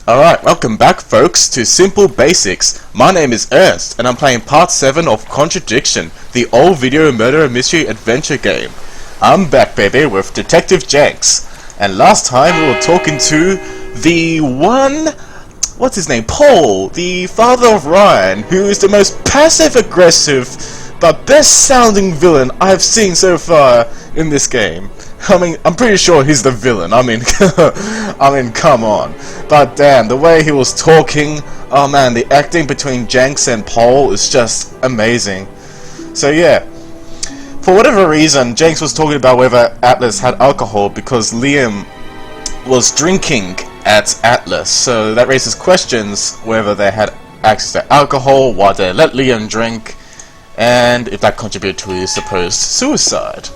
Alright, welcome back folks to Simple Basics. My name is Ernst and I'm playing part 7 of Contradiction, the old video murder mystery adventure game. I'm back baby with Detective Jenks, and last time we were talking to the what's his name, Paul, the father of Ryan, who is the most passive aggressive but best sounding villain I've seen so far in this game. I mean, I'm pretty sure he's the villain. I mean, come on. But damn, the way he was talking, oh man, the acting between Jenks and Paul is just amazing. So yeah, for whatever reason, Jenks was talking about whether Atlas had alcohol because Liam was drinking at Atlas. So that raises questions whether they had access to alcohol, why they let Liam drink, and if that contributed to his supposed suicide.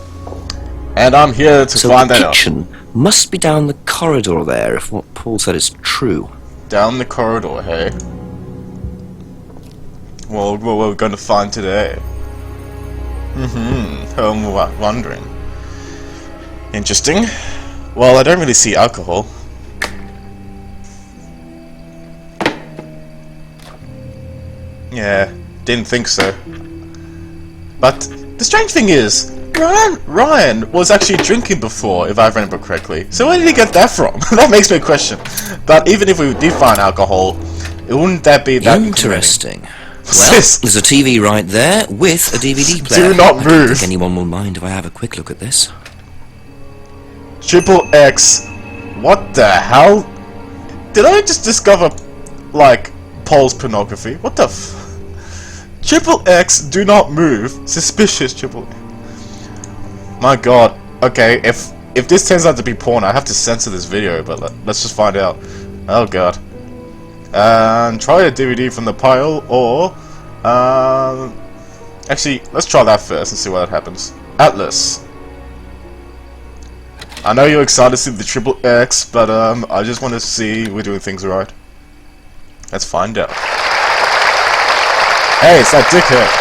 And I'm here to find that out. So the kitchen must be down the corridor there, if what Paul said is true. Down the corridor, hey? Well, what we're going to find today. I'm wondering. Interesting. Well, I don't really see alcohol. Yeah, didn't think so. But the strange thing is, Ryan was actually drinking before, if I remember correctly. So where did he get that from? That makes me question. But even if we did find alcohol, wouldn't that be that interesting? Well, there's a TV right there with a DVD player. Do not move. I don't think anyone will mind if I have a quick look at this. Triple X. What the hell? Did I just discover, like, Paul's pornography? What the f... Triple X, do not move. Suspicious Triple X. My god. Okay, if this turns out to be porn, I have to censor this video, but let's just find out. Oh god. Try a DVD from the pile, or actually, let's try that first and see what happens. Atlas. I know you're excited to see the Triple X, but I just want to see we're doing things right. Let's find out. Hey, it's that dickhead.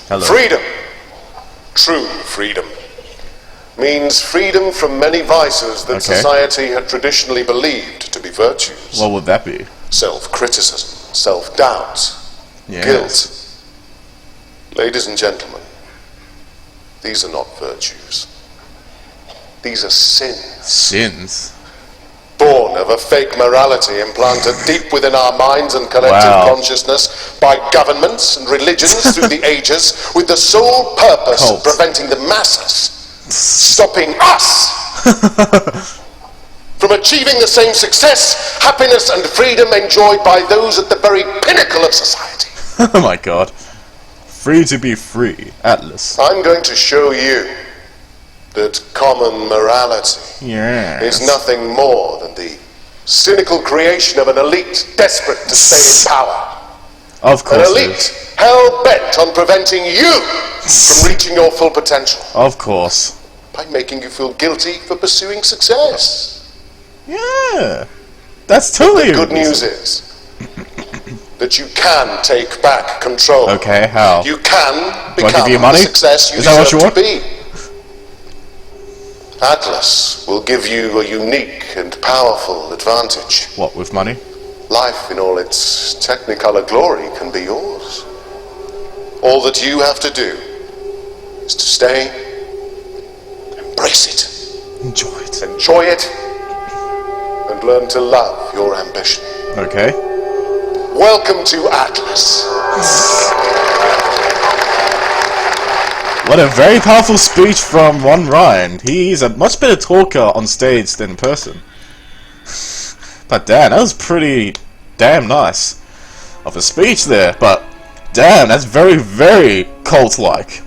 Hello. Freedom, true freedom, means freedom from many vices that society had traditionally believed to be virtues. What would that be? Self-criticism, self-doubt, guilt. Ladies and gentlemen, these are not virtues. These are sins. Sins? Born of a fake morality implanted deep within our minds and collective consciousness by governments and religions through the ages, with the sole purpose of preventing the masses, stopping us from achieving the same success, happiness and freedom enjoyed by those at the very pinnacle of society. Oh my god. Free to be free, Atlas. I'm going to show you that common morality is nothing more than the cynical creation of an elite desperate to stay in power. Of course. An elite hell-bent on preventing you from reaching your full potential. Of course. By making you feel guilty for pursuing success. Yeah. That's totally the good news is that you can take back control. Okay, how? You can Do I become give you money? the success you Is that what you deserve want? to be. Atlas will give you a unique and powerful advantage. What, with money? Life in all its technicolor glory can be yours. All that you have to do is to stay, embrace it, enjoy it, and learn to love your ambition. Okay. Welcome to Atlas. What a very powerful speech from one Ryan. He's a much better talker on stage than in person. But damn, that was pretty damn nice of a speech there. But damn, that's very, very cult-like.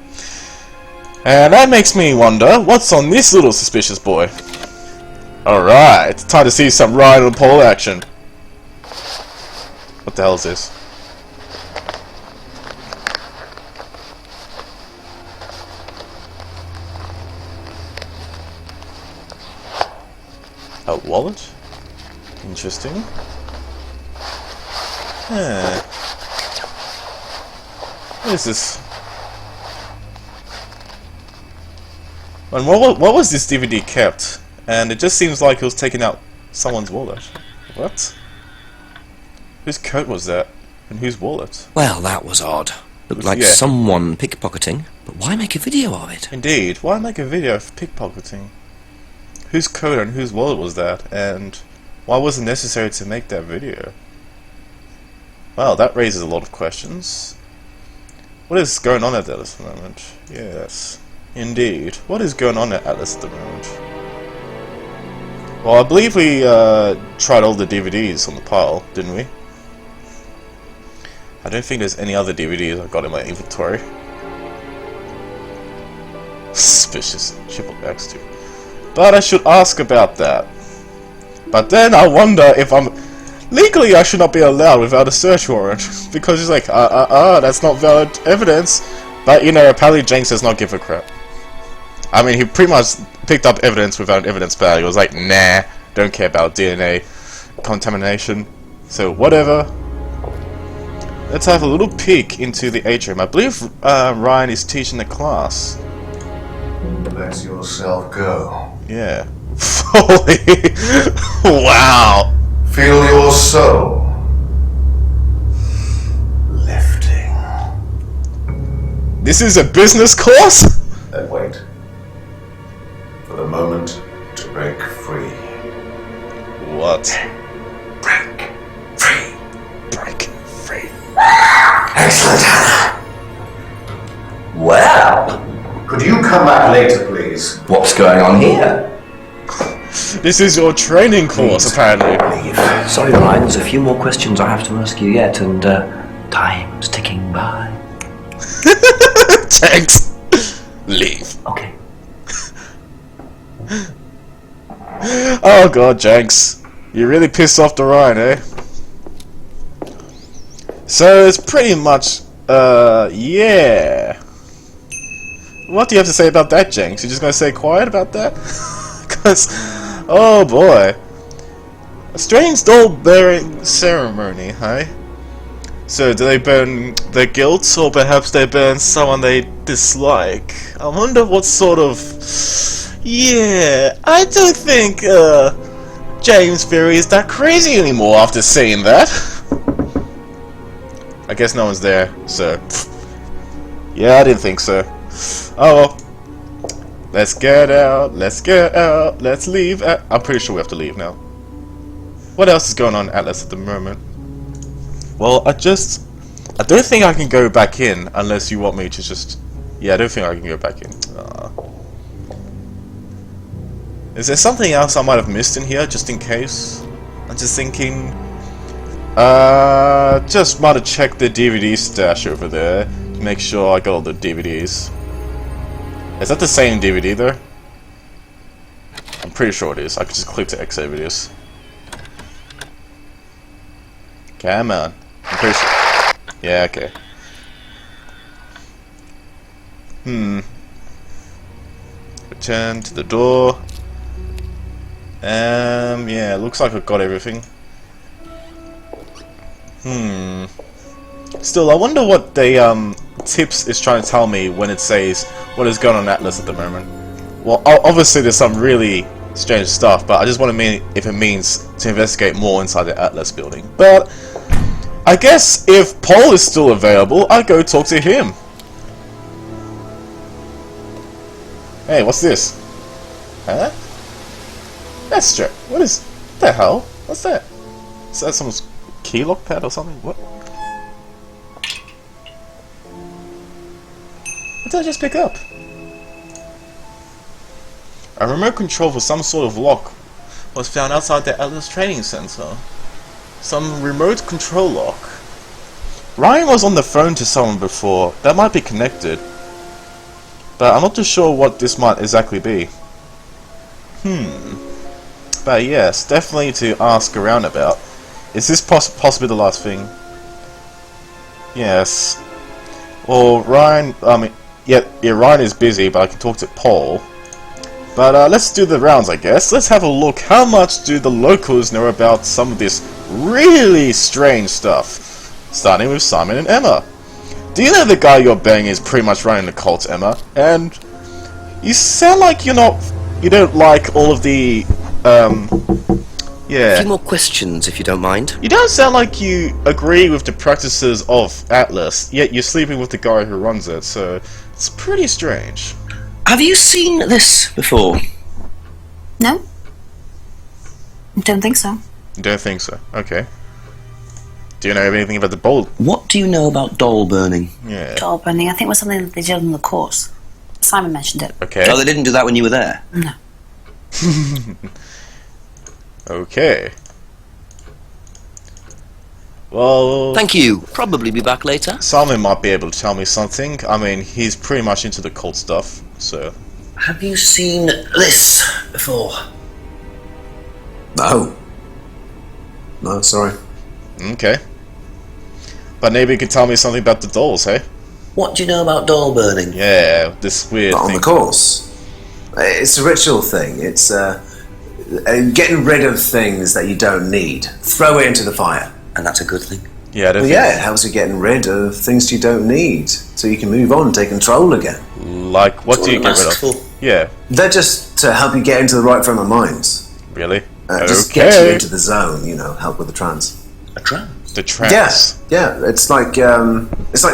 And that makes me wonder, what's on this little suspicious boy? Alright, time to see some Ryan and Paul action. What the hell is this? A wallet? Interesting. What is this? And what was this DVD kept? And it just seems like it was taking out someone's wallet. What? Whose coat was that? And whose wallet? Well, that was odd. Looked like someone pickpocketing, but why make a video of it? Indeed, why make a video of pickpocketing? Whose coat and whose wallet was that? And why was it necessary to make that video? Well, that raises a lot of questions. What is going on at Atlas at the moment? Yes, indeed. What is going on at Atlas at the moment? Well, I believe we tried all the DVDs on the pile, didn't we? I don't think there's any other DVDs I've got in my inventory. Suspicious. Triple X too. But I should ask about that. But then I wonder if I'm... Legally, I should not be allowed without a search warrant. Because it's like, that's not valid evidence. But, you know, apparently Jenks does not give a crap. I mean, he pretty much picked up evidence without evidence value. He was like, nah, don't care about DNA contamination. So, whatever. Let's have a little peek into the atrium. I believe Ryan is teaching the class. Let yourself go. Yeah. Holy... Wow. Feel your soul lifting. This is a business course? Then wait for the moment to break free. What? Break free. Break free. Excellent, Hannah. Well, could you come back later, please? What's going on here? This is your training course, apparently. Sorry, Ryan, there's a few more questions I have to ask you yet, and time's ticking by. Jenks, leave. Okay. Oh god, Jenks. You really pissed off the Ryan, eh? So it's pretty much, yeah. What do you have to say about that, Jenks? You just gonna stay quiet about that? Because, oh boy. A strange doll-bearing ceremony, hey? So, do they burn their guilt, or perhaps they burn someone they dislike? I wonder what sort of... Yeah, I don't think, James Berry is that crazy anymore after seeing that. I guess no one's there, so... Yeah, I didn't think so. Oh well. Let's get out, let's leave. I'm pretty sure we have to leave now. What else is going on at Atlas at the moment? Well, I don't think I can go back in unless you want me to just... Yeah, I don't think I can go back in. Is there something else I might have missed in here, just in case? I'm just thinking... just might have checked the DVD stash over there to make sure I got all the DVDs. Is that the same DVD though? I'm pretty sure it is. I could just click to exit videos. Come on. I'm pretty sure. Yeah, okay. Return to the door. Yeah, looks like I've got everything. Still, I wonder what the tips is trying to tell me when it says what is going on Atlas at the moment. Well, obviously there's some really strange stuff, but I just want to mean if it means to investigate more inside the Atlas building. But I guess if Paul is still available, I'll go talk to him. Hey, what's this? Huh? That's strange. What the hell? What's that? Is that someone's key lock pad or something? What? What did I just pick up? A remote control for some sort of lock was found outside the Atlas Training Center. Some remote control lock. Ryan was on the phone to someone before. That might be connected. But I'm not too sure what this might exactly be. But yes, definitely to ask around about. Is this possibly the last thing? Yes. Well, Ryan, yeah, Ryan is busy, but I can talk to Paul. But let's do the rounds, I guess. Let's have a look. How much do the locals know about some of this really strange stuff? Starting with Simon and Emma. Do you know the guy you're banging is pretty much running the cult, Emma? And You sound like you don't like all of the, A few more questions, if you don't mind. You don't sound like you agree with the practices of Atlas, yet you're sleeping with the guy who runs it, so it's pretty strange. Have you seen this before? No? Don't think so. You don't think so? Okay. Do you know anything about the bowl? What do you know about doll burning? Yeah. Doll burning, I think, was something that they did on the course. Simon mentioned it. Okay. Oh, they didn't do that when you were there? No. Okay. Well... Thank you. Probably be back later. Simon might be able to tell me something. I mean, he's pretty much into the cult stuff, so... Have you seen this before? No. No, sorry. Okay. But maybe you could tell me something about the dolls, hey? What do you know about doll burning? Yeah, this weird Not thing. on the course. It's a ritual thing. It's getting rid of things that you don't need. Throw it into the fire. And that's a good thing. Yeah, I don't Well, yeah, it helps you getting rid of things you don't need, so you can move on and take control again. Like, what do you get rid of? Cool. Yeah, They're just to help you get into the right frame of mind. really? Just get you into the zone, you know, help with the trance. A trance? The trance. Yeah, it's like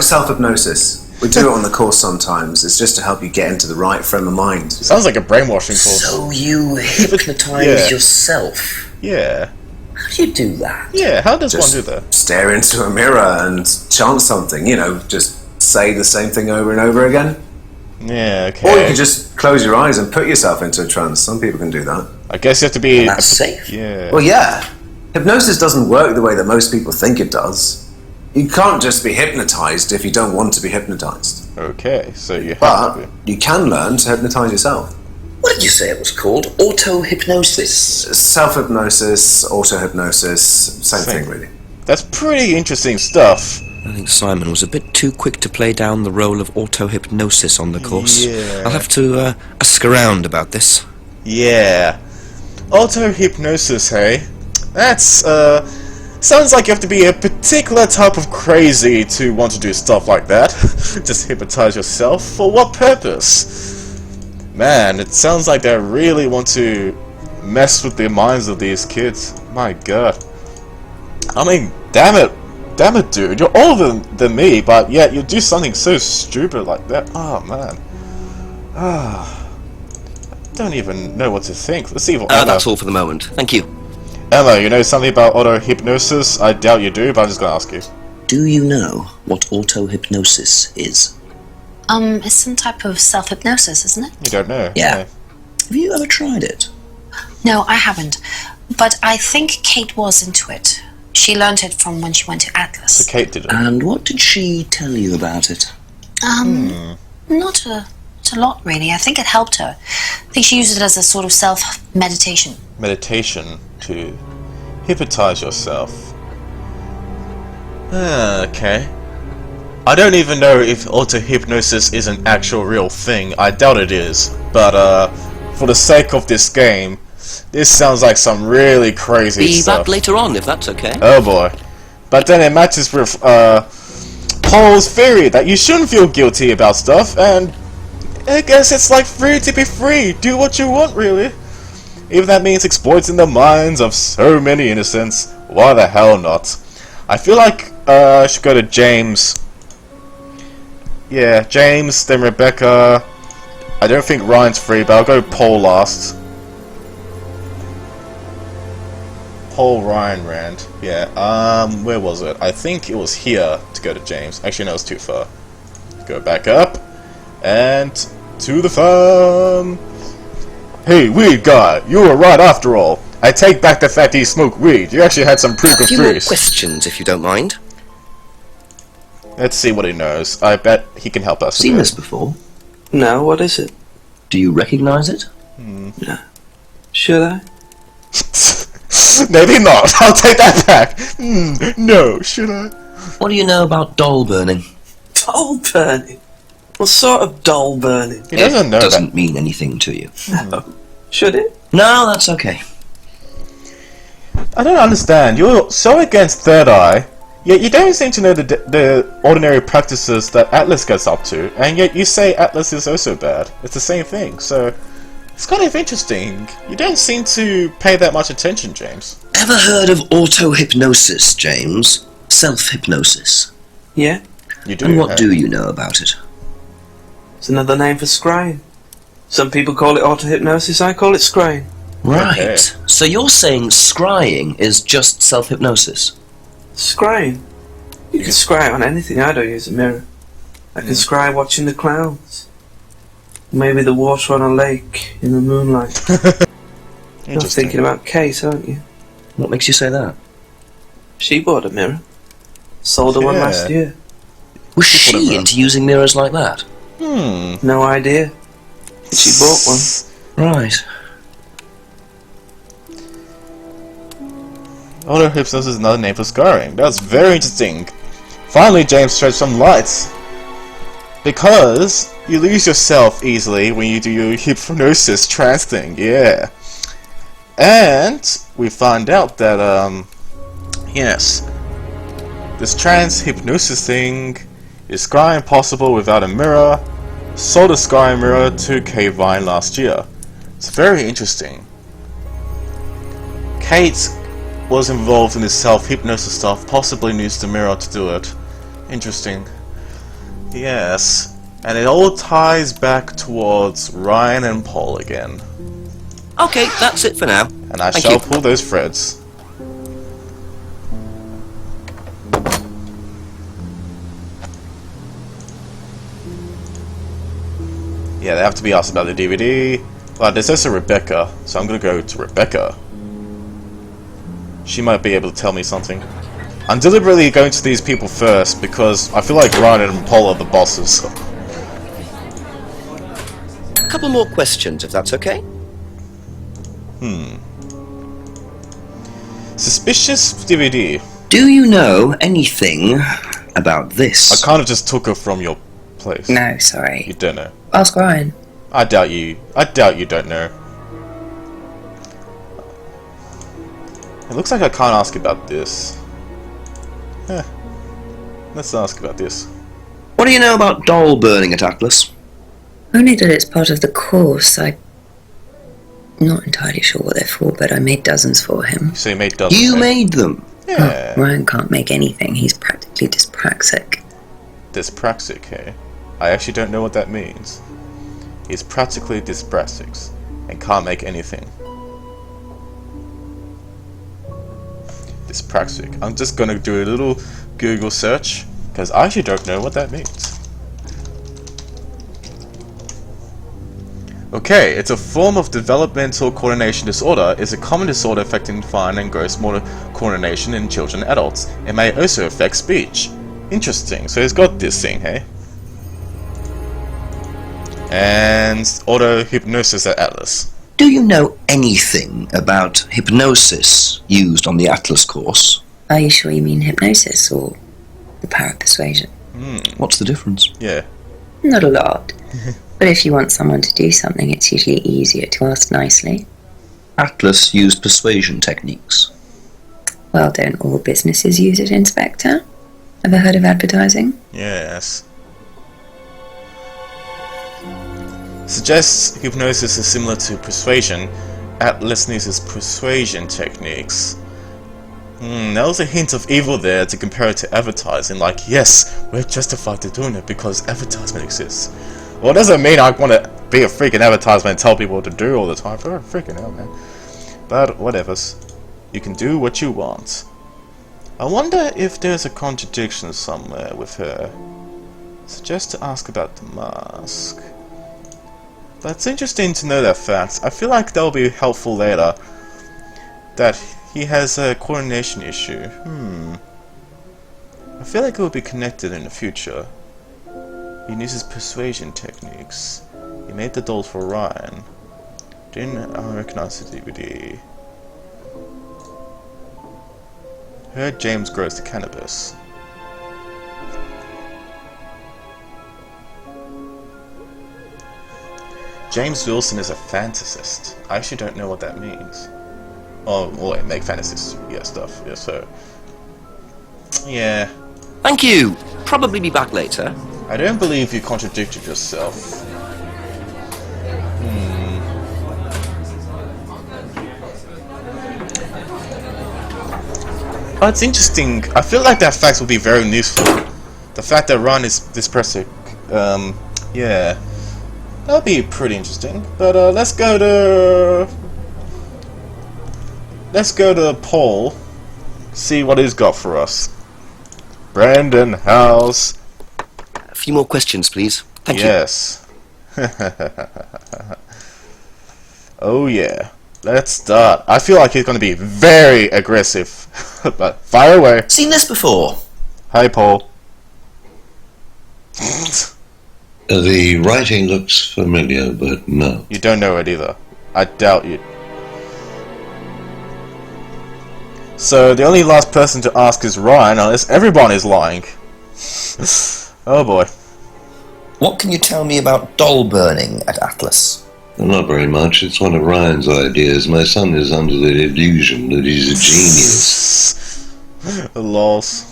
self-hypnosis. We do it on the course sometimes. It's just to help you get into the right frame of mind. Sounds like a brainwashing course. So you hypnotise Yeah. yourself? Yeah. How do you do that? Yeah, how does Just one do that? stare into a mirror and chant something, you know, just say the same thing over and over again. Yeah, okay. Or you can just close your eyes and put yourself into a trance. Some people can do that. I guess you have to be... And that's safe. Yeah. Well, yeah. Hypnosis doesn't work the way that most people think it does. You can't just be hypnotized if you don't want to be hypnotized. Okay, so you have But to be. you can learn to hypnotize yourself. What did you say it was called? Auto-hypnosis? Self-hypnosis, auto-hypnosis, same thing really. That's pretty interesting stuff. I think Simon was a bit too quick to play down the role of auto-hypnosis on the course. Yeah. I'll have to ask around about this. Yeah. Auto-hypnosis, hey? That's, sounds like you have to be a particular type of crazy to want to do stuff like that. Just hypnotize yourself? For what purpose? Man, it sounds like they really want to mess with the minds of these kids. My god. I mean, damn it, dude. You're older than me, but yet you do something so stupid like that. Oh, man. I don't even know what to think. Let's see what Emma... That's all for the moment. Thank you. Emma, you know something about auto-hypnosis? I doubt you do, but I'm just gonna ask you. Do you know what auto-hypnosis is? It's some type of self-hypnosis, isn't it? You don't know? Yeah. Have you ever tried it? No, I haven't. But I think Kate was into it. She learned it from when she went to Atlas. So Kate did it. And what did she tell you about it? Not a lot, really. I think it helped her. I think she used it as a sort of self-meditation. Meditation to hypnotize yourself. Okay. I don't even know if auto-hypnosis is an actual real thing. I doubt it is. But, for the sake of this game, this sounds like some really crazy Be stuff. back later on, if that's okay. Oh boy. But then it matches with, Paul's theory that you shouldn't feel guilty about stuff, and I guess it's like free to be free. Do what you want, really. Even that means exploiting the minds of so many innocents. Why the hell not? I feel like I should go to James. Yeah, James, then Rebecca. I don't think Ryan's free, but I'll go Paul last. Paul, Ryan, Rand. Yeah, where was it? I think it was here to go to James. Actually, no, it's too far. Go back up. And to the farm. Hey, weed guy, you were right after all. I take back the fact he smoked weed. You actually had some pretty good A few more theories. questions, if you don't mind. Let's see what he knows. I bet he can help us. Seen with this before? No, what is it? Do you recognise it? No. Should I? it. Maybe not. I'll take that back. No, should I? What do you know about doll burning? Doll burning? What sort of doll burning? He doesn't know It doesn't that. mean anything to you. Should it? No, that's okay. I don't understand. You're so against Third Eye, Yet you don't seem to know the ordinary practices that Atlas gets up to, and yet you say Atlas is also bad. It's the same thing, so it's kind of interesting. You don't seem to pay that much attention, James. Ever heard of auto-hypnosis, James? Self-hypnosis. Yeah? You do. And what do you know about it? It's another name for scrying. Some people call it auto-hypnosis, I call it scrying. Right. Okay. So you're saying scrying is just self-hypnosis? Scrying? You can scry on anything. I don't use a mirror. I can scry watching the clouds. Maybe the water on a lake in the moonlight. You're thinking about Kate, aren't you? What makes you say that? She bought a mirror. Sold her one Yeah. last year. Was she into using mirrors like that? No idea. But she bought one. Right. Auto-hypnosis is another name for scarring. That's very interesting. Finally, James shed some light. Because you lose yourself easily when you do your hypnosis trance thing, yeah. And we find out that, yes, this trance hypnosis thing is scrying possible without a mirror. Sold a scrying mirror to K-Vine last year. It's very interesting. Kate was involved in this self-hypnosis stuff, possibly used the mirror to do it. Interesting. Yes. And it all ties back towards Ryan and Paul again. Okay, that's it for now. And I Thank shall you. pull those threads. Yeah, they have to be asked about the DVD. Well, there's also Rebecca, so I'm gonna go to Rebecca. She might be able to tell me something. I'm deliberately going to these people first because I feel like Ryan and Paul are the bosses. A couple more questions, if that's okay. Suspicious DVD. Do you know anything about this? I kind of just took her from your place. No, You sorry. don't know. Ask Ryan. I doubt you don't know. It looks like I can't ask about this. Let's ask about this. What do you know about doll burning at Atlas? Only that it's part of the course. I'm not entirely sure what they're for, but I made dozens for him. So you made dozens. You eh? made them. Yeah. Ryan can't make anything. He's practically dyspraxic. Dyspraxic, hey? I actually don't know what that means. He's practically dyspraxic and can't make anything. Dyspraxic. I'm just gonna do a little Google search because I actually don't know what that means. Okay, it's a form of developmental coordination disorder. It's a common disorder affecting fine and gross motor coordination in children and adults. It may also affect speech. Interesting. So he's got this thing, hey? And auto-hypnosis at Atlas. Do you know anything about hypnosis used on the Atlas course? Are you sure you mean hypnosis or the power of persuasion? What's the difference? Yeah. Not a lot. But if you want someone to do something, it's usually easier to ask nicely. Atlas used persuasion techniques. Well, don't all businesses use it, Inspector? Ever heard of advertising? Yes. Suggests hypnosis is similar to persuasion. Atlas uses persuasion techniques. There was a hint of evil there to compare it to advertising, like, yes, we're justified to doing it because advertisement exists. Well, it doesn't mean I want to be a freaking advertisement and tell people what to do all the time. For freaking hell, man. But whatevers. You can do what you want. I wonder if there's a contradiction somewhere with her. Suggest to ask about the mask. But it's interesting to know that fact. I feel like that'll be helpful later. That he has a coordination issue. I feel like it will be connected in the future. He uses persuasion techniques. He made the dolls for Ryan. Didn't recognize the DVD. Heard James grows the cannabis. James Wilson is a fantasist. I actually don't know what that means. Oh, well, make fantasies, yeah, stuff, yeah, so. Yeah. Thank you. Probably be back later. I don't believe you contradicted yourself. Oh, it's interesting. I feel like that fact will be very useful. The fact that Ryan is dyspraxic. Yeah. That'll be pretty interesting. But let's go to Paul. See what he's got for us. Brandon House. A few more questions, please. Thank you. Yes. Oh yeah. Let's start. I feel like he's going to be very aggressive. But fire away. Seen this before? Hi, Paul. The writing looks familiar, but no. You don't know it either. I doubt you. So the only last person to ask is Ryan, unless everyone is lying. Oh boy. What can you tell me about doll burning at Atlas? Not very much. It's one of Ryan's ideas. My son is under the illusion that he's a genius. Lols.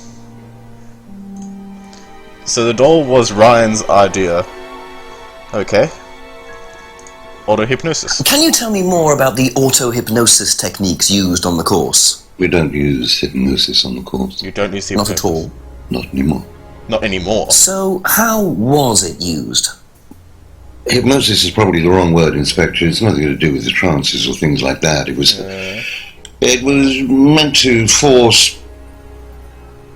So the doll was Ryan's idea. Okay. Auto-hypnosis. Can you tell me more about the auto-hypnosis techniques used on the course? We don't use hypnosis on the course. You don't use Not hypnosis. at all. Not anymore. Not anymore. So, how was it used? Hypnosis is probably the wrong word, Inspector. It's nothing to do with the trances or things like that. It was meant to force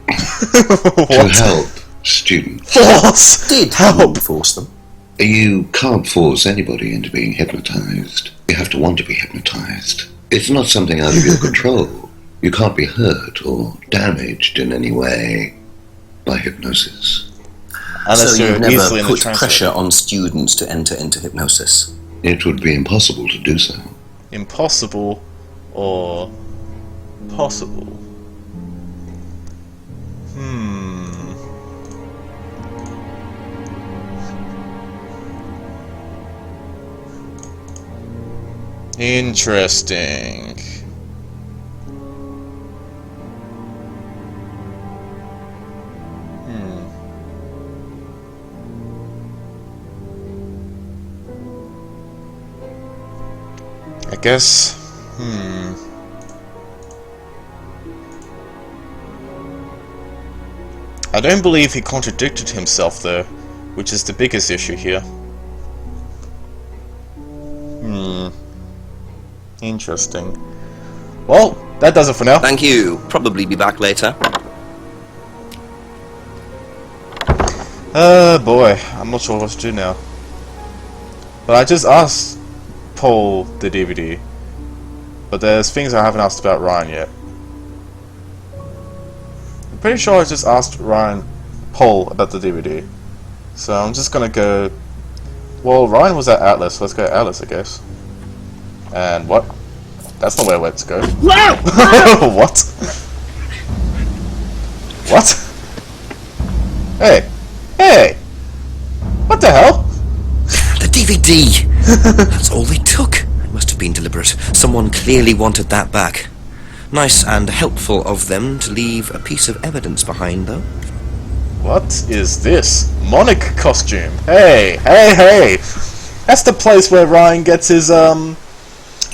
to help students. Force! Did help! you force them? You can't force anybody into being hypnotized. You have to want to be hypnotized. It's not something out of your control. You can't be hurt or damaged in any way by hypnosis. Unless So you're you've never easily in the put trance pressure on students to enter into hypnosis? It would be impossible to do so. Impossible or possible? Interesting. I guess, I don't believe he contradicted himself though, which is the biggest issue here. Interesting. Well, that does it for now. Thank you. Probably be back later. Boy, I'm not sure what to do now. But I just asked Paul the DVD, but there's things I haven't asked about Ryan yet. I'm pretty sure I just asked Paul about the DVD. So I'm just gonna go. Well, Ryan was at Atlas. Let's go to Atlas, I guess. And what? That's not where I went to go. What? What? Hey! Hey! What the hell? The DVD! That's all they took. It must have been deliberate. Someone clearly wanted that back. Nice and helpful of them to leave a piece of evidence behind, though. What is this? Monarch costume. Hey, hey, hey! That's the place where Ryan gets his,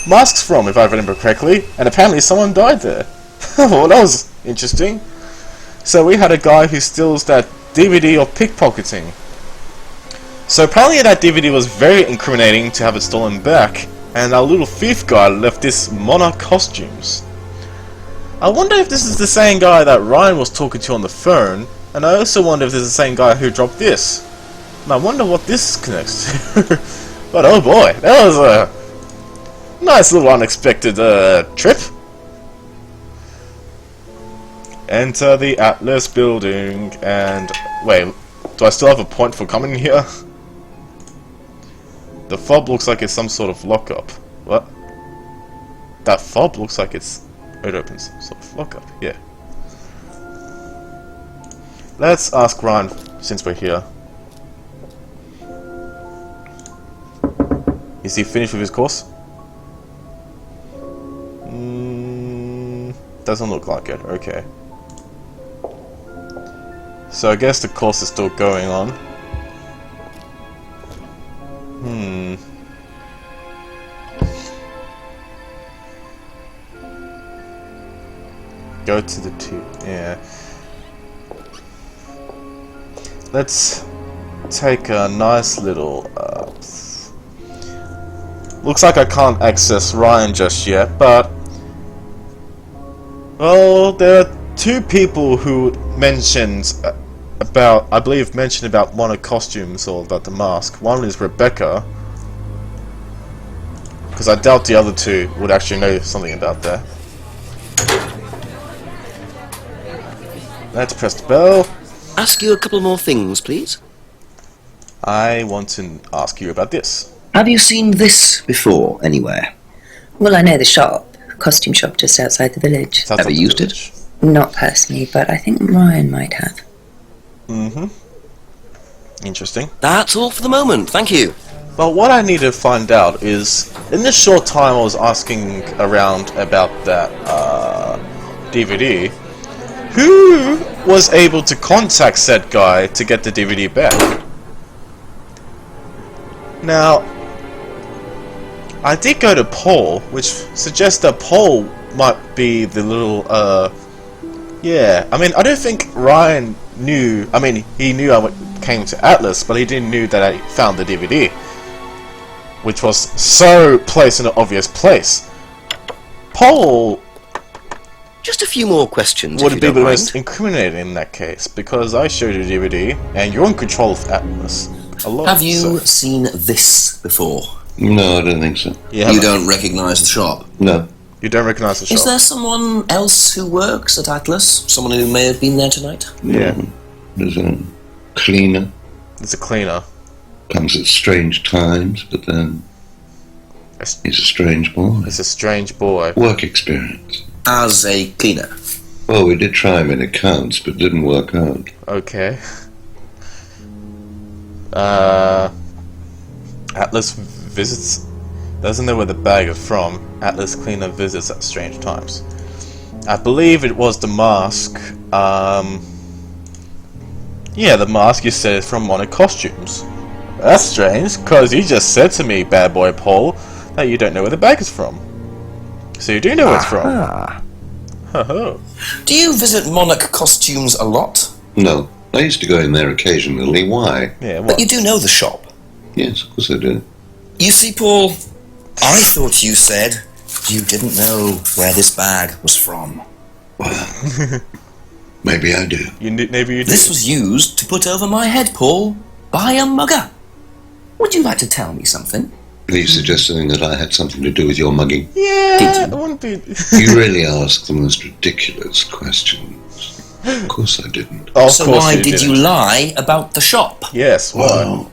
masks from, if I remember correctly. And apparently someone died there. Well, that was interesting. So we had a guy who steals that DVD of pickpocketing. So apparently that DVD was very incriminating to have it stolen back. And our little thief guy left this Monarch costumes. I wonder if this is the same guy that Ryan was talking to on the phone. And I also wonder if this is the same guy who dropped this. And I wonder what this connects to. But oh boy, that was a nice little unexpected trip. Enter the Atlas building and... Wait, do I still have a point for coming here? The fob looks like it's some sort of lockup. What? That fob looks like it opens some sort of lockup. Yeah. Let's ask Ryan since we're here. Is he finished with his course? Doesn't look like it. Okay. So I guess the course is still going on. Go to the two. Yeah. Let's take a nice little. Looks like I can't access Ryan just yet, but well, there are two people who mentioned about, I believe, mentioned about mono costumes or about the mask. One is Rebecca, because I doubt the other two would actually know something about that. Let's press the bell. Ask you a couple more things, please. I want to ask you about this. Have you seen this before, anywhere? Well, I know the shop. Costume shop just outside the village. Sounds Ever like used the it? village. Not personally, but I think Ryan might have. Interesting. That's all for the moment, thank you. Well, what I need to find out is, in this short time I was asking around about that DVD, who was able to contact said guy to get the DVD back? Now, I did go to Paul, which suggests that Paul might be the little, yeah, I mean, I don't think Ryan knew, I mean, he knew I came to Atlas, but he didn't know that I found the DVD, which was so placed in an obvious place. Paul Just a few more questions, would if be you the don't most mind. incriminating in that case, because I showed you the DVD, and you're in control of Atlas a lot. Have you so- seen this before? No, I don't think so. You don't recognise the shop? No. You don't recognize the shop. Is there someone else who works at Atlas? Someone who may have been there tonight? Yeah. There's a cleaner. It's a cleaner. Comes at strange times, but then he's a strange boy. It's a strange boy. Work experience. As a cleaner? Well, we did try him in accounts, but didn't work out. Okay. Atlas visits. Doesn't know where the bag is from. Atlas cleaner visits at strange times. I believe it was the mask. Yeah, the mask you said is from Mono Costumes. That's strange, because you just said to me, bad boy Paul, that you don't know where the bag is from. So you do know where it's from. Ho-ho. Do you visit Monarch Costumes a lot? No. I used to go in there occasionally. Why? Yeah, But what? you do know the shop. Yes, of course I do. You see, Paul, I thought you said you didn't know where this bag was from. Well, maybe I do. Maybe you do. This was used to put over my head, Paul, by a mugger. Would you like to tell me something? Are you suggesting that I had something to do with your mugging? Yeah, Did you? it wouldn't be... You really ask the most ridiculous questions. Of course I didn't. Of So course why you did you didn't. lie about the shop? Yes, why? Well,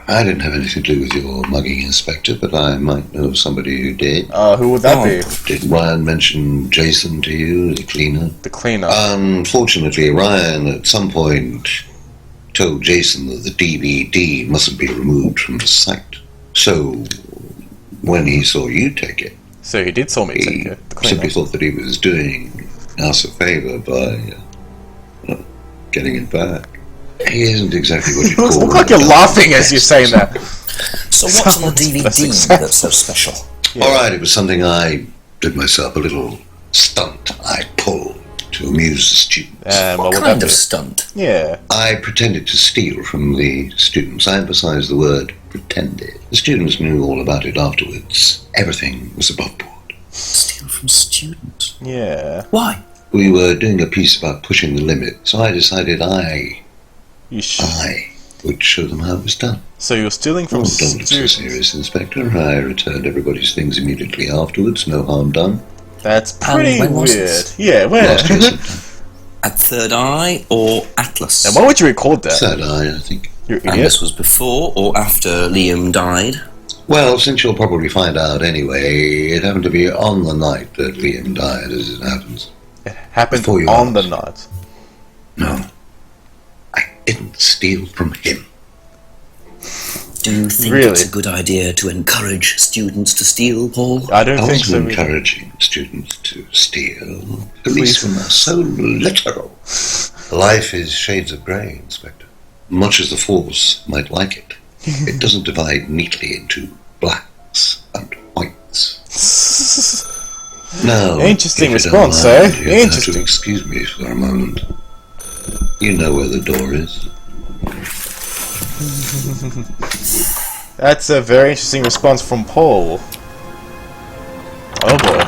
I didn't have anything to do with your mugging, Inspector, but I might know of somebody who did. Who would that Oh. be? Did Ryan mention Jason to you, the cleaner? The cleaner. Unfortunately, Ryan at some point told Jason that the DVD mustn't be removed from the site. So, when he saw you take it, So he did saw me take he it. The simply cleaner. thought that he was doing us a favour by getting it back. He isn't exactly what you It call... looks like you're laughing as you're saying that. So what's on the That's DVD exactly- that's so special? All right, it was something I did myself, a little stunt I pulled to amuse the students. And what What would kind that of be? stunt? Yeah. I pretended to steal from the students. I emphasize the word pretended. The students knew all about it afterwards. Everything was above board. Steal from students. Yeah. Why? We were doing a piece about pushing the limit, so I decided You should. I would show them how it was done. So you're stealing from Oh, don't look so students. serious, Inspector. I returned everybody's things immediately afterwards. No harm done. That's pretty when was weird. this? Yeah, where? Last year sometime. At Third Eye or Atlas? And why would you record that? Third eye, I think. You And idiot. this was before or after Liam died? Well, since you'll probably find out anyway, it happened to be on the night that Liam died, as it happens. It happened Before you on the asked. night. No. I didn't steal from him. Do you think Really? it's a good idea to encourage students to steal, Paul? I don't I think so. wasn't encouraging students to steal. Policemen are so literal. Life is shades of grey, Inspector. Much as the Force might like it, it doesn't divide neatly into blacks and whites. Now, interesting if you don't response, mind, eh? you'll have Interesting. to excuse me for a moment. You know where the door is. That's a very interesting response from Paul. Oh boy.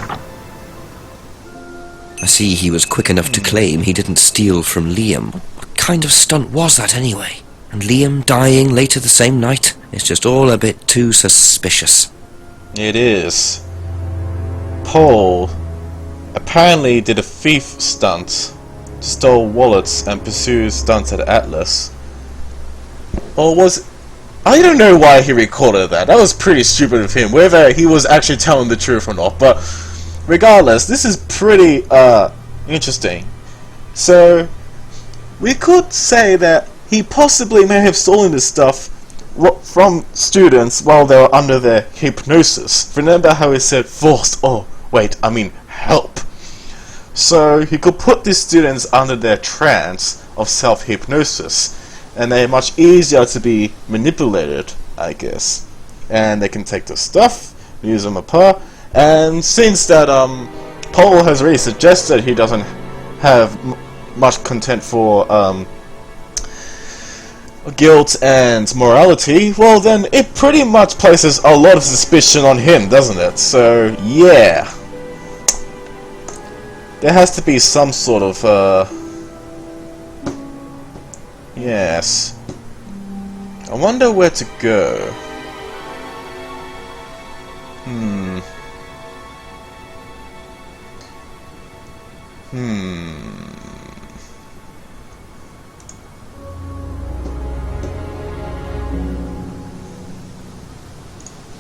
I see he was quick enough to claim he didn't steal from Liam. What kind of stunt was that anyway? And Liam dying later the same night? It's just all a bit too suspicious. It is. Paul apparently did a thief stunt, stole wallets and pursued stunts at Atlas. Or was... I don't know why he recorded that. That was pretty stupid of him, whether he was actually telling the truth or not, but regardless, this is pretty interesting. So, we could say that he possibly may have stolen this stuff from students while they were under their hypnosis. Remember how he said forced? Oh, wait, I mean help. So he could put these students under their trance of self-hypnosis, and they're much easier to be manipulated, I guess. And they can take the stuff, use them apart, and since that Paul has already suggested he doesn't have much content for guilt and morality, well then it pretty much places a lot of suspicion on him, doesn't it? So yeah, there has to be some sort of yes. I wonder where to go.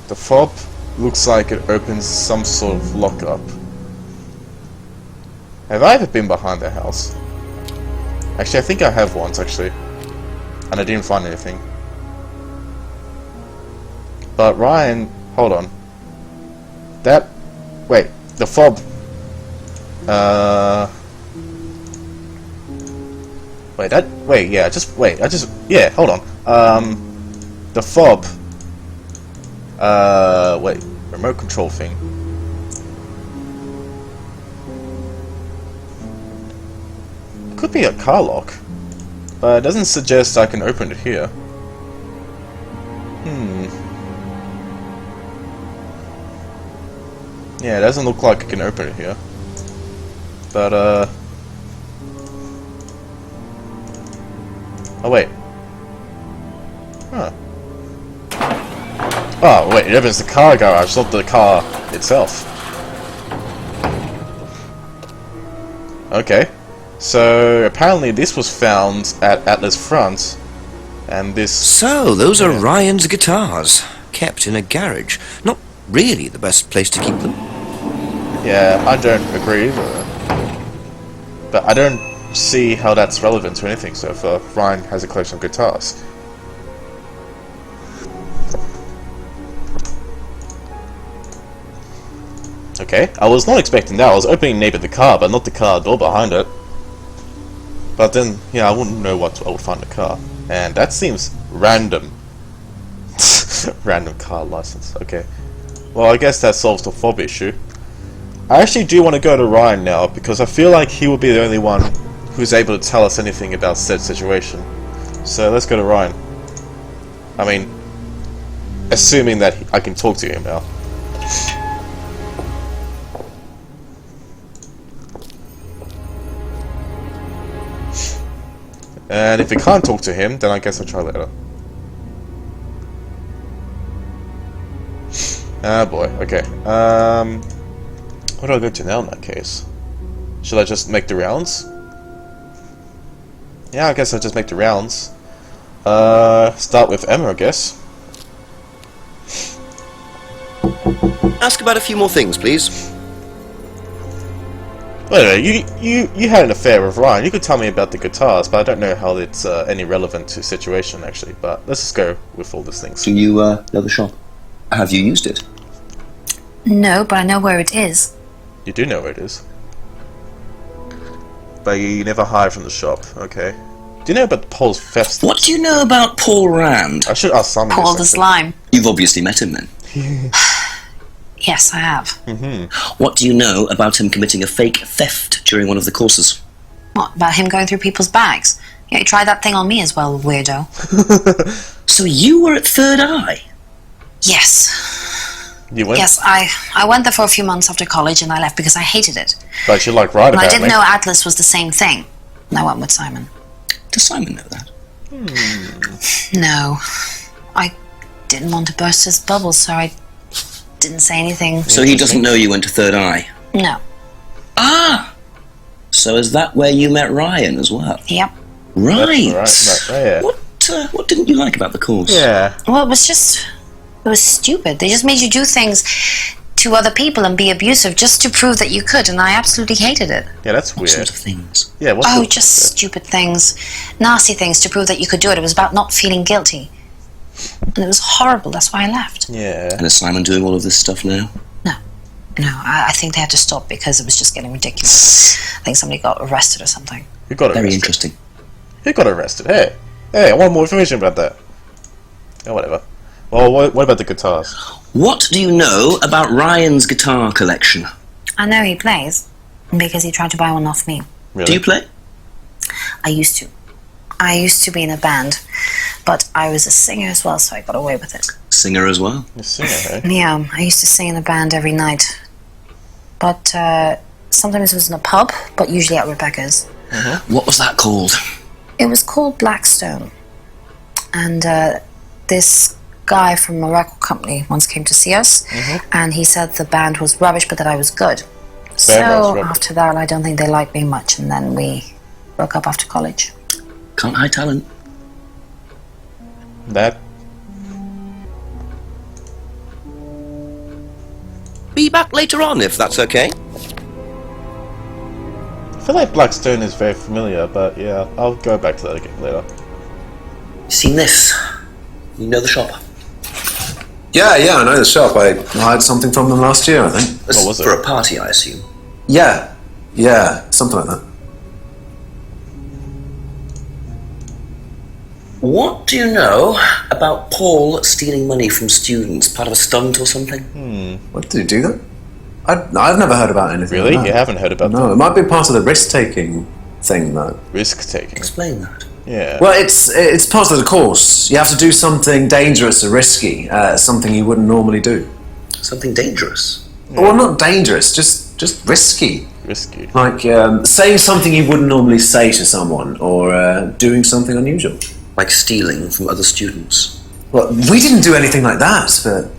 The fob looks like it opens some sort of lockup. Have I ever been behind the house? Actually, I think I have once, actually. And I didn't find anything. But Ryan... Hold on. That... Wait. The fob... Wait, that... Wait, yeah, just... Wait, I just... Yeah, hold on. The fob... wait. Remote control thing. Could be a car lock. But it doesn't suggest I can open it here. Yeah, it doesn't look like I can open it here. But, oh, wait. Huh. Oh, wait, it opens the car garage, not the car itself. Okay. So, apparently this was found at Atlas Front, and this... So, those are Ryan's guitars, kept in a garage. Not really the best place to keep them. Yeah, I don't agree, but I don't see how that's relevant to anything, so if Ryan has a collection of guitars. Okay, I was not expecting that. I was opening maybe the car, but not the car door behind it. But then, yeah, I wouldn't know what I would find in the car. And that seems random. Random car license, okay. Well, I guess that solves the fob issue. I actually do want to go to Ryan now, because I feel like he will be the only one who's able to tell us anything about said situation. So let's go to Ryan. I mean, assuming that I can talk to him now. And if we can't talk to him, then I guess I'll try later. Ah boy, okay. What do I go to now in that case? Should I just make the rounds? Yeah, I guess I'll just make the rounds. Start with Emma, I guess. Ask about a few more things, please. Well, anyway, you had an affair with Ryan. You could tell me about the guitars, but I don't know how it's any relevant to the situation, actually. But let's just go with all these things. Do you know the shop? Have you used it? No, but I know where it is. You do know where it is. but you never hide from the shop. Okay. Do you know about Paul's theft? What do you know about Paul Rand? I should ask Simon. Paul the Slime. You've obviously met him then. Yes, I have. What do you know about him committing a fake theft during one of the courses? What, about him going through people's bags? Yeah, he tried that thing on me as well, weirdo. So you were at Third Eye? Yes. You went? Yes, I went there for a few months after college and I left because I hated it. But you like right And I about didn't me. know Atlas was the same thing. And I went with Simon. Does Simon know that? No. I didn't want to burst his bubble, so I didn't say anything. So he doesn't know you went to Third Eye? No. Ah! So is that where you met Ryan as well? Yep. Right. That's right, yeah. What didn't you like about the course? Yeah. Well, it was stupid. They just made you do things to other people and be abusive just to prove that you could, and I absolutely hated it. Yeah, that's What weird. sort of things? Yeah, what Oh, sort of- just stupid things. Nasty things to prove that you could do it. It was about not feeling guilty. And it was horrible. That's why I left. Yeah. And is Simon doing all of this stuff now? No, I think they had to stop because it was just getting ridiculous. I think somebody got arrested or something. Who got arrested? Very interesting. Who got arrested? Hey, I want more information about that. Oh, whatever. Well, what about the guitars? What do you know about Ryan's guitar collection? I know he plays because he tried to buy one off me. Really? Do you play? I used to. I used to be in a band, but I was a singer as well, so I got away with it. Singer as well? You're a singer, hey? Yeah, I used to sing in a band every night. But sometimes it was in a pub, but usually at Rebecca's. What was that called? It was called Blackstone. And this guy from a record company once came to see us, and he said the band was rubbish, but that I was good. So after that, I don't think they liked me much, and then we broke up after college. Can't hide talent. That. Be back later on, if that's okay. I feel like Blackstone is very familiar, but yeah, I'll go back to that again later. You seen this? You know the shop? Yeah, I know the shop. I hired something from them last year, I think. What was it? For a party, I assume. Yeah, something like that. What do you know about Paul stealing money from students? Part of a stunt or something? What, did he do that? I've never heard about anything Really? like that. You haven't heard about No, that? it might be part of the risk-taking thing, though. Risk-taking. Explain that. Yeah. Well, it's part of the course. You have to do something dangerous or risky, something you wouldn't normally do. Something dangerous? Well, not dangerous, just risky. Risky. Like saying something you wouldn't normally say to someone, or doing something unusual. Like stealing from other students? Well, we didn't do anything like that, but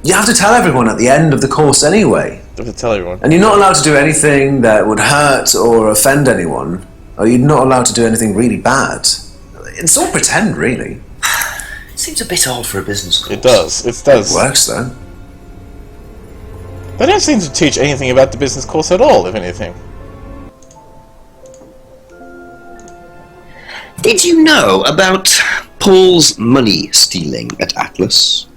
you have to tell everyone at the end of the course anyway. You have to tell everyone. And you're not allowed to do anything that would hurt or offend anyone, or you're not allowed to do anything really bad. It's all pretend, really. It seems a bit odd for a business course. It does. It does. It works, though. They don't seem to teach anything about the business course at all, if anything. Did you know about Paul's money stealing at Atlas?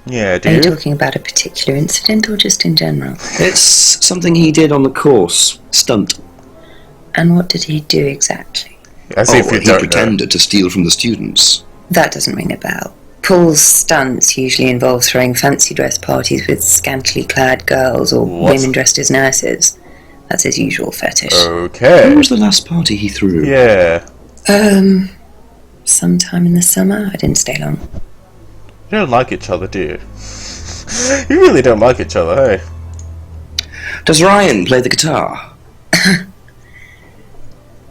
Yeah, do Are you you? talking about a particular incident or just in general? It's something he did on the course. Stunt. And what did he do exactly? As if you he don't know. pretended to steal from the students. That doesn't ring a bell. Paul's stunts usually involve throwing fancy dress parties with scantily clad girls or What? women dressed as nurses. That's his usual fetish. Okay. When was the last party he threw? Yeah. Sometime in the summer. I didn't stay long. You don't like each other, do you? You really don't like each other, hey? Does Ryan play the guitar?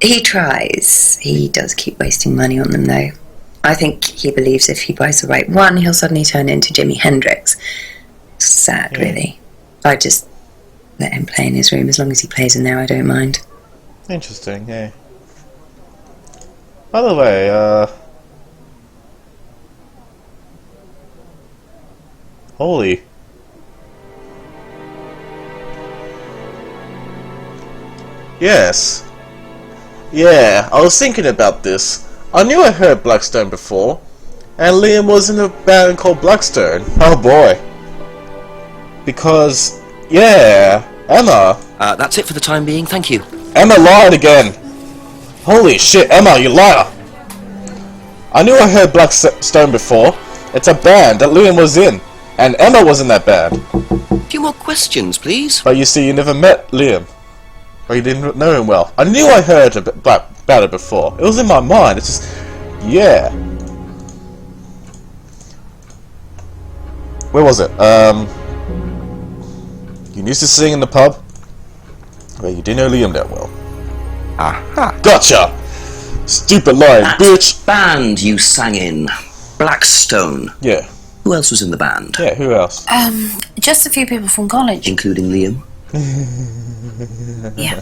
He tries. He does keep wasting money on them, though. I think he believes if he buys the right one, he'll suddenly turn into Jimi Hendrix. Sad, really. I just let him play in his room. As long as he plays in there, I don't mind. Interesting, yeah. By the way, holy. Yes. Yeah, I was thinking about this. I knew I heard Blackstone before, and Liam was in a band called Blackstone. Oh boy. Because, yeah, Emma. That's it for the time being, thank you. Emma lied again. Holy shit, Emma, you liar! I knew I heard Blackstone before. It's a band that Liam was in, and Emma was in that band. A few more questions, please. But you see, you never met Liam. Or you didn't know him well. I knew I heard about it before. It was in my mind. It's just... yeah. Where was it? You used to sing in the pub? Well, you didn't know Liam that well. Aha. Gotcha! Stupid lying That bitch! band you sang in, Blackstone. Yeah. Who else was in the band? Yeah, who else? Just a few people from college. Including Liam? Yeah.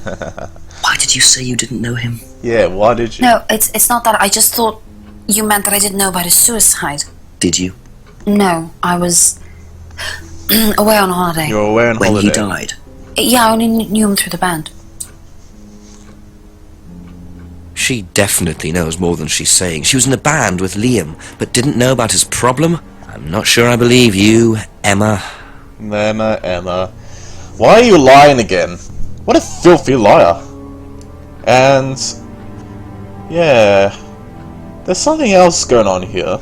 Why did you say you didn't know him? Yeah, why did you? No, it's not that. I just thought you meant that I didn't know about his suicide. Did you? No, I was away on holiday. You were away on When holiday. he died? Yeah, I only knew him through the band. She definitely knows more than she's saying. She was in a band with Liam, but didn't know about his problem? I'm not sure I believe you, Emma. Emma. Why are you lying again? What a filthy liar. And... yeah... there's something else going on here.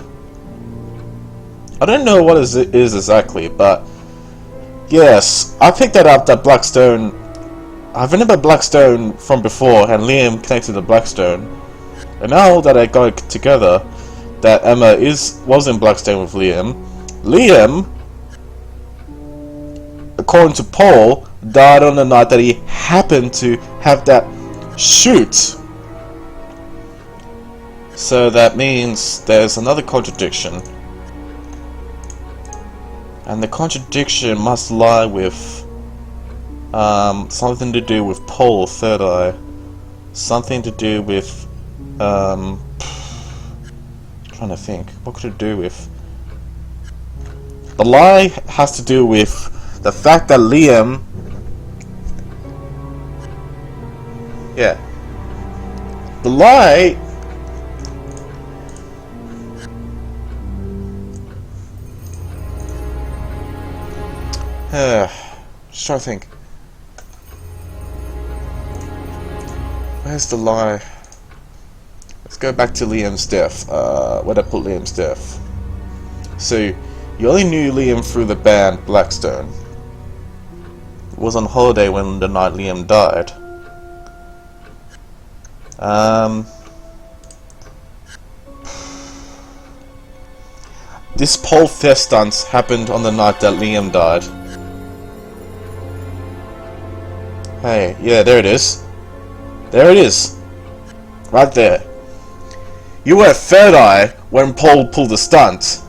I don't know what it is exactly, but... yes, I picked that up, that Blackstone... I remember Blackstone from before, and Liam connected to Blackstone. And now that I got it together, that Emma was in Blackstone with Liam. Liam, according to Paul, died on the night that he happened to have that shoot. So that means there's another contradiction. And the contradiction must lie with something to do with Paul, Third Eye. Something to do with trying to think. What could it do with? The lie has to do with the fact that Liam... yeah. The lie... just trying to think. Where's the lie? Let's go back to Liam's death. Where'd I put Liam's death? So, you only knew Liam through the band Blackstone. Was on holiday when the night Liam died. This pole theft stunt happened on the night that Liam died. Hey, yeah, there it is. There it is. Right there. You were at Third Eye when Paul pulled the stunt.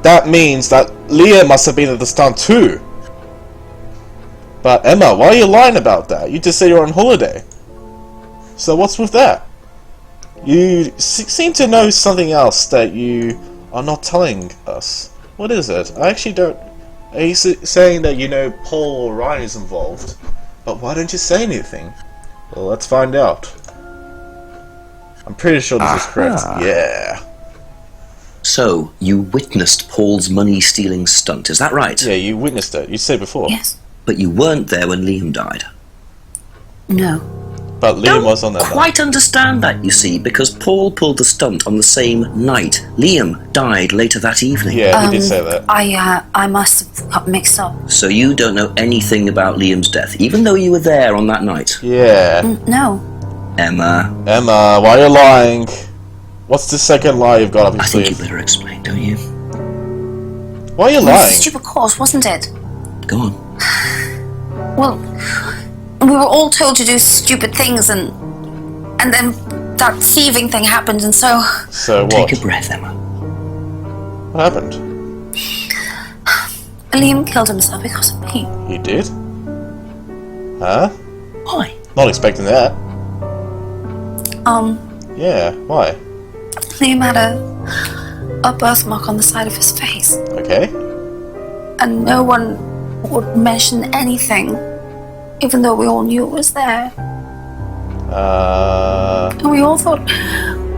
That means that Liam must have been at the stunt too. But Emma, why are you lying about that? You just said you were on holiday. So what's with that? You seem to know something else that you are not telling us. What is it? I actually don't... Are you saying that you know Paul or Ryan is involved? But why don't you say anything? Well, let's find out. I'm pretty sure this is correct. Yeah. So, you witnessed Paul's money-stealing stunt, is that right? Yeah, you witnessed it. You said before. Yes. But you weren't there when Liam died. No. But Liam was on that night. Quite understand that, you see, because Paul pulled the stunt on the same night. Liam died later that evening. Yeah, he did say that. I must have got mixed up. So you don't know anything about Liam's death, even though you were there on that night? Yeah. No. Emma, why are you lying? What's the second lie you've got up your I think sleeve? you better explain, don't you? Why are you It was a lying? stupid course, wasn't it? Go on. Well, we were all told to do stupid things, and then that thieving thing happened, and so... So what? Take a breath, Emma. What happened? Liam killed himself because of me. He did? Huh? Why? Not expecting that. Yeah, why? Liam had a birthmark on the side of his face, Okay. and no one would mention anything, even though we all knew it was there. And we all thought...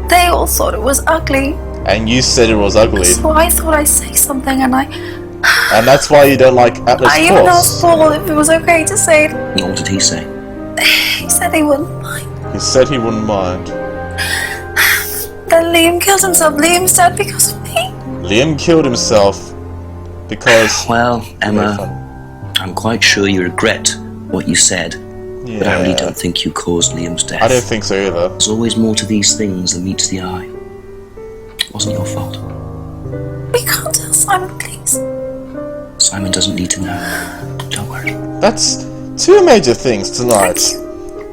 They all thought it was ugly. And you said it was ugly. So I thought I'd say something, and And that's why you don't like Atlas I even Cross. asked Paul if it was okay to say it. What did he say? He said he wouldn't mind. He said he wouldn't mind. Then Liam killed himself. Liam's dead because of me. Liam killed himself because... Well, Emma, I'm quite sure you regret what you said, Yeah. but I really don't think you caused Liam's death. I don't think so either. There's always more to these things than meets the eye. It wasn't your fault. We can't tell Simon, please. Simon doesn't need to know. Don't worry. That's two major things tonight.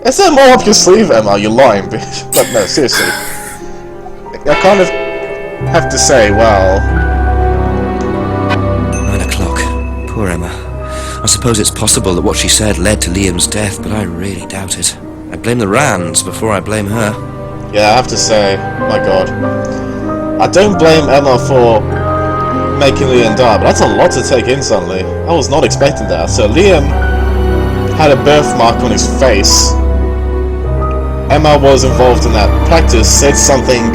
Is there more up your sleeve, Emma? You're lying, bitch. But no, seriously. I kind of have to say, well... 9 o'clock. Poor Emma. I suppose it's possible that what she said led to Liam's death, but I really doubt it. I blame the Rands before I blame her. Yeah, I have to say, my god. I don't blame Emma for making Liam die, but that's a lot to take in suddenly. I was not expecting that. So Liam had a birthmark on his face. Emma was involved in that practice, said something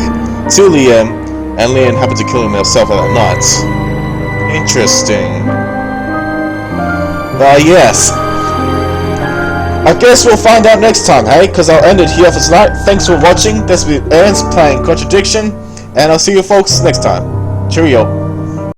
to Liam, and Liam happened to kill himself that night. Interesting. Yes. I guess we'll find out next time, hey? Because I'll end it here for tonight. Thanks for watching. This has been Ernst playing Contradiction, and I'll see you folks next time. Cheerio.